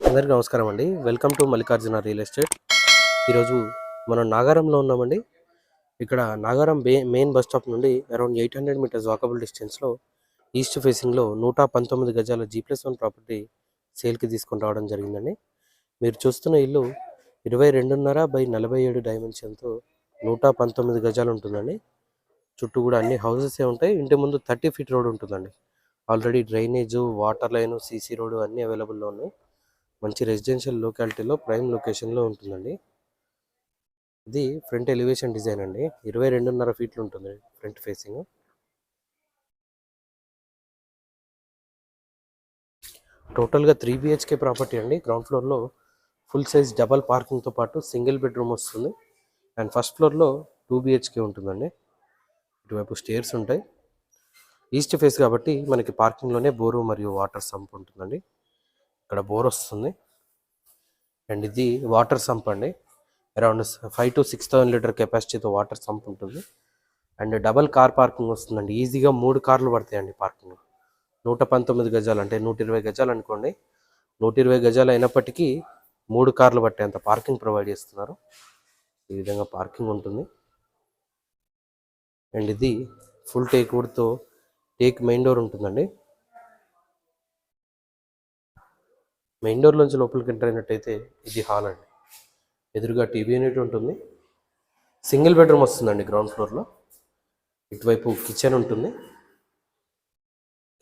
అందరికీ నమస్కారం అండి. Welcome to Mallikarjuna real estate. ఈరోజు మనం నాగారంలో ఉన్నామండి. ఇక్కడ నాగారం మెయిన్ బస్ స్టాప్ నుండి అరౌండ్ 800 మీటర్స్ వాకబుల్ డిస్టెన్స్లో ఈస్ట్ ఫేసింగ్లో 119 గజాల G+1 ప్రాపర్టీ సేల్కి తీసుకొని రావడం జరిగిందండి. మీరు చూస్తున్న ఇల్లు 22.5 బై 47 డైమెన్షన్తో 119 గజాలు ఉంటుందండి. చుట్టూ కూడా అన్ని హౌసెసే ఉంటాయి. ఇంటి ముందు 30 ఫీట్ రోడ్ ఉంటుందండి. Already drainage, water line, CC road అన్నీ అవైలబుల్లో ఉన్నాయి. మంచి రెసిడెన్షియల్ లొకాలిటీలో ప్రైమ్ లొకేషన్లో ఉంటుందండి. ఇది ఫ్రంట్ ఎలివేషన్ డిజైన్ అండి. 22.5 ఫీట్లు ఉంటుంది ఫ్రంట్ ఫేసింగ్. టోటల్గా 3 BHK ప్రాపర్టీ అండి. గ్రౌండ్ ఫ్లోర్లో ఫుల్ సైజ్ డబల్ పార్కింగ్తో పాటు సింగిల్ బెడ్రూమ్ వస్తుంది. అండ్ ఫస్ట్ ఫ్లోర్లో 2 BHK ఉంటుందండి. ఇటువైపు స్టేర్స్ ఉంటాయి. ఈస్ట్ ఫేస్ కాబట్టి మనకి పార్కింగ్లోనే బోరు మరియు వాటర్ సంప్ ఉంటుందండి. ఇక్కడ బోర్ వస్తుంది. అండ్ ఇది వాటర్ సంప్ అండి. అరౌండ్ 5,000 to 6,000 లీటర్ కెపాసిటీతో వాటర్ సంప్ ఉంటుంది. అండ్ డబల్ కార్ పార్కింగ్ వస్తుందండి. ఈజీగా 3 కార్లు పడతాయండి పార్కింగ్. 119 గజాలు అంటే 120 గజాలు అనుకోండి. 120 గజాలు అయినప్పటికీ 3 కార్లు పట్టేంత పార్కింగ్ ప్రొవైడ్ చేస్తున్నారు. ఈ విధంగా పార్కింగ్ ఉంటుంది. అండ్ ఇది ఫుల్ టేక్ వుడ్తో టేక్ మెయిన్ డోర్ ఉంటుందండి. మెయిన్ డోర్ నుంచి లోపలికి ఎంటర్ అయినట్టయితే ఇది హాల్ అండి. ఎదురుగా టీవీ యూనిట్ ఉంటుంది. సింగిల్ బెడ్రూమ్ వస్తుందండి గ్రౌండ్ ఫ్లోర్లో. ఇటువైపు కిచెన్ ఉంటుంది.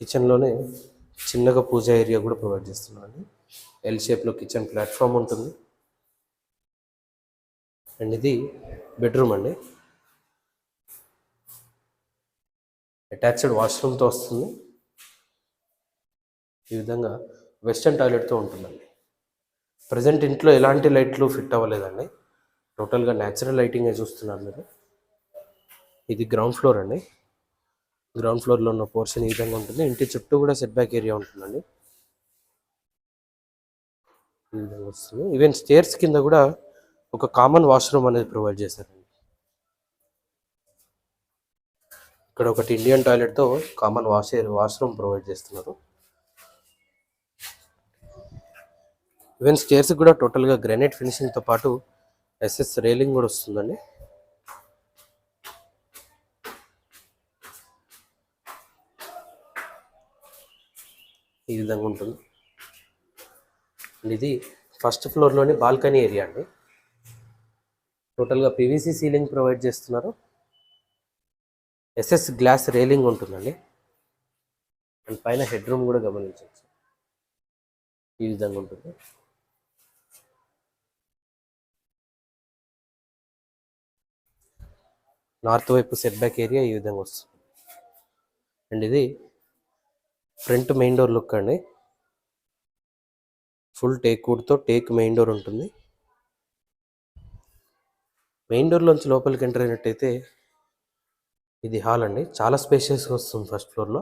కిచెన్లోనే చిన్నగా పూజ ఏరియా కూడా ప్రొవైడ్ చేస్తున్నామండి. ఎల్ షేప్లో కిచెన్ ప్లాట్ఫామ్ ఉంటుంది. అండ్ ఇది బెడ్రూమ్ అండి. అటాచ్డ్ వాష్రూమ్తో వస్తుంది. ఈ విధంగా వెస్టర్న్ టాయిలెట్తో ఉంటుందండి. ప్రజెంట్ ఇంట్లో ఎలాంటి లైట్లు ఫిట్ అవ్వలేదండి. టోటల్గా న్యాచురల్ లైటింగే చూస్తున్నారు మీరు. ఇది గ్రౌండ్ ఫ్లోర్ అండి. గ్రౌండ్ ఫ్లోర్లో ఉన్న పోర్షన్ ఈ విధంగా ఉంటుంది. ఇంటి చుట్టూ కూడా సెట్ బ్యాక్ ఏరియా ఉంటుందండి. ఈ విధంగా వస్తుంది. ఈవెన్ స్టేర్స్ కింద కూడా ఒక కామన్ వాష్రూమ్ అనేది ప్రొవైడ్ చేశారండి. ఇక్కడ ఒకటి ఇండియన్ టాయిలెట్తో కామన్ వాష్రూమ్ ప్రొవైడ్ చేస్తున్నారు. ఈవెన్ స్టేర్స్ కూడా టోటల్గా గ్రానైట్ ఫినిషింగ్తో పాటు SS రైలింగ్ కూడా వస్తుందండి. ఈ విధంగా ఉంటుంది. ఇది ఫస్ట్ ఫ్లోర్లోని బాల్కనీ ఏరియా అండి. టోటల్గా PVC సీలింగ్ ప్రొవైడ్ చేస్తున్నారు. SS గ్లాస్ రైలింగ్ ఉంటుందండి. అండ్ పైన హెడ్ రూమ్ కూడా గమనించవచ్చు. ఈ విధంగా ఉంటుంది. నార్త్ వైపు సెట్ బ్యాక్ ఏరియా ఈ విధంగా వస్తుంది. అండ్ ఇది ఫ్రంట్ మెయిన్ డోర్ లుక్ అండి. ఫుల్ టేక్ వుడ్తో టేక్ మెయిన్ డోర్ ఉంటుంది. మెయిన్ డోర్లోంచి లోపలికి ఎంటర్ అయినట్టయితే ఇది హాల్ అండి. చాలా స్పేషియస్గా వస్తుంది. ఫస్ట్ ఫ్లోర్లో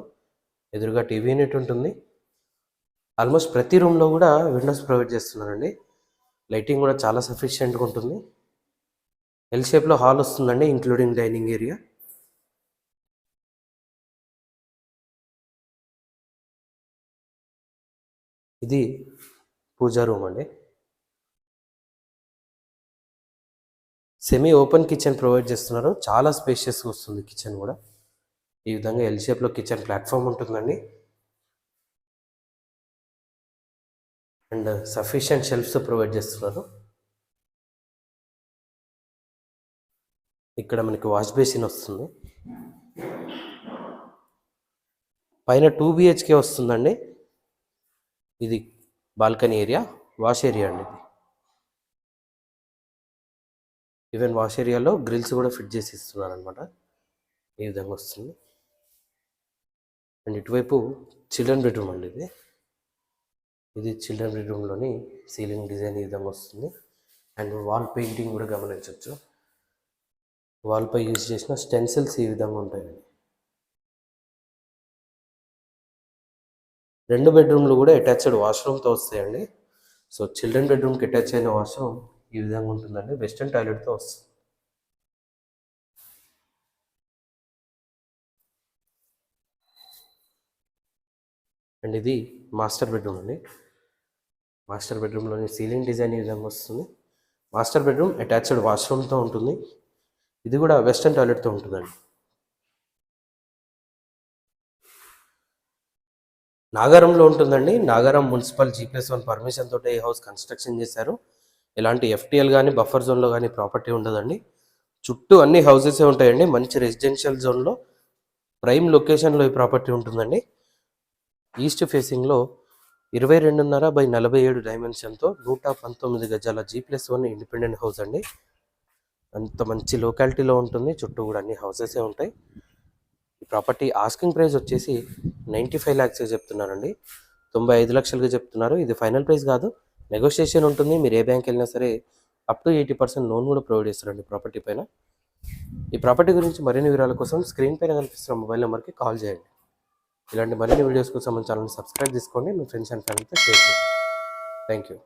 ఎదురుగా టీవీ యూనిట్ ఉంటుంది. ఆల్మోస్ట్ ప్రతి రూమ్లో కూడా విండోస్ ప్రొవైడ్ చేస్తున్నారండి. లైటింగ్ కూడా చాలా సఫిషియెంట్గా ఉంటుంది. ఎల్ షేప్లో హాల్ వస్తుందండి, ఇంక్లూడింగ్ డైనింగ్ ఏరియా. ఇది పూజా రూమ్ అండి. సెమీ ఓపెన్ కిచెన్ ప్రొవైడ్ చేస్తున్నారు. చాలా స్పేషియస్గా వస్తుంది కిచెన్ కూడా. ఈ విధంగా ఎల్ షేప్లో కిచెన్ ప్లాట్ఫామ్ ఉంటుందండి. అండ్ సఫిషియెంట్ షెల్ఫ్స్ ప్రొవైడ్ చేస్తున్నారు. ఇక్కడ మనకి వాష్ బేసిన్ వస్తుంది. పైన 2 BHK వస్తుందండి. ఇది బాల్కనీ ఏరియా, వాష్ ఏరియా అండి. ఇది ఈవెన్ వాష్ ఏరియాలో గ్రిల్స్ కూడా ఫిట్ చేసి ఇస్తున్నారు అనమాట. ఈ విధంగా వస్తుంది. అండ్ ఇటువైపు చిల్డ్రన్ బెడ్రూమ్ అండి. ఇది చిల్డ్రన్ బెడ్రూమ్లోని సీలింగ్ డిజైన్ ఈ విధంగా వస్తుంది. అండ్ వాల్ పెయింటింగ్ కూడా గమనించవచ్చు. వాల్పై యూజ్ చేసిన స్టెన్సిల్స్ ఈ విధంగా ఉంటాయండి. 2 బెడ్రూమ్లు కూడా అటాచ్డ్ వాష్రూమ్తో వస్తాయండి. సో చిల్డ్రన్ బెడ్రూమ్కి అటాచ్ అయిన వాష్రూమ్ ఈ విధంగా ఉంటుందండి. వెస్టర్న్ టాయిలెట్తో వస్తుంది. అండ్ ఇది మాస్టర్ బెడ్రూమ్ అండి. మాస్టర్ బెడ్రూమ్లోని సీలింగ్ డిజైన్ ఈ విధంగా వస్తుంది. మాస్టర్ బెడ్రూమ్ అటాచ్డ్ వాష్రూమ్తో ఉంటుంది. ఇది కూడా వెస్టర్న్ టాయిలెట్తో ఉంటుందండి. నాగారంలో ఉంటుందండి. నాగారం మున్సిపల్ G+1 పర్మిషన్ తోటి ఈ హౌస్ కన్స్ట్రక్షన్ చేశారు. ఎలాంటి FTL కానీ బఫర్ జోన్లో కానీ ప్రాపర్టీ ఉండదండి. చుట్టూ అన్ని హౌసెసే ఉంటాయండి. మంచి రెసిడెన్షియల్ జోన్లో ప్రైమ్ లొకేషన్లో ఈ ప్రాపర్టీ ఉంటుందండి. ఈస్ట్ ఫేసింగ్లో 22.5/47 డైమెన్షన్తో 119 గజాల G+1 ఇండిపెండెంట్ హౌస్ అండి. అంత మంచి లొకాలిటీలో ఉంటుంది. చుట్టూ కూడా అన్ని హౌసెసే ఉంటాయి. ఈ ప్రాపర్టీ ఆస్కింగ్ ప్రైస్ వచ్చేసి 95 lakhs చెప్తున్నారండి. 95 లక్షలుగా చెప్తున్నారు. ఇది ఫైనల్ ప్రైస్ కాదు, నెగోషియేషన్ ఉంటుంది. మీరు ఏ బ్యాంక్ వెళ్ళినా సరే అప్ టు 80% లోన్ కూడా ప్రొవైడ్ చేస్తారండి ప్రాపర్టీ పైన. ఈ ప్రాపర్టీ గురించి మరిన్ని వివరాల కోసం స్క్రీన్ పైన కనిపిస్తున్న మొబైల్ నెంబర్కి కాల్ చేయండి. ఇలాంటి మరిన్ని వీడియోస్ కోసం మన ఛానల్ని సబ్స్క్రైబ్ చేసుకోండి. మీ ఫ్రెండ్స్ అండ్ ఫ్యామిలీతో షేర్ చేయండి. Thank you.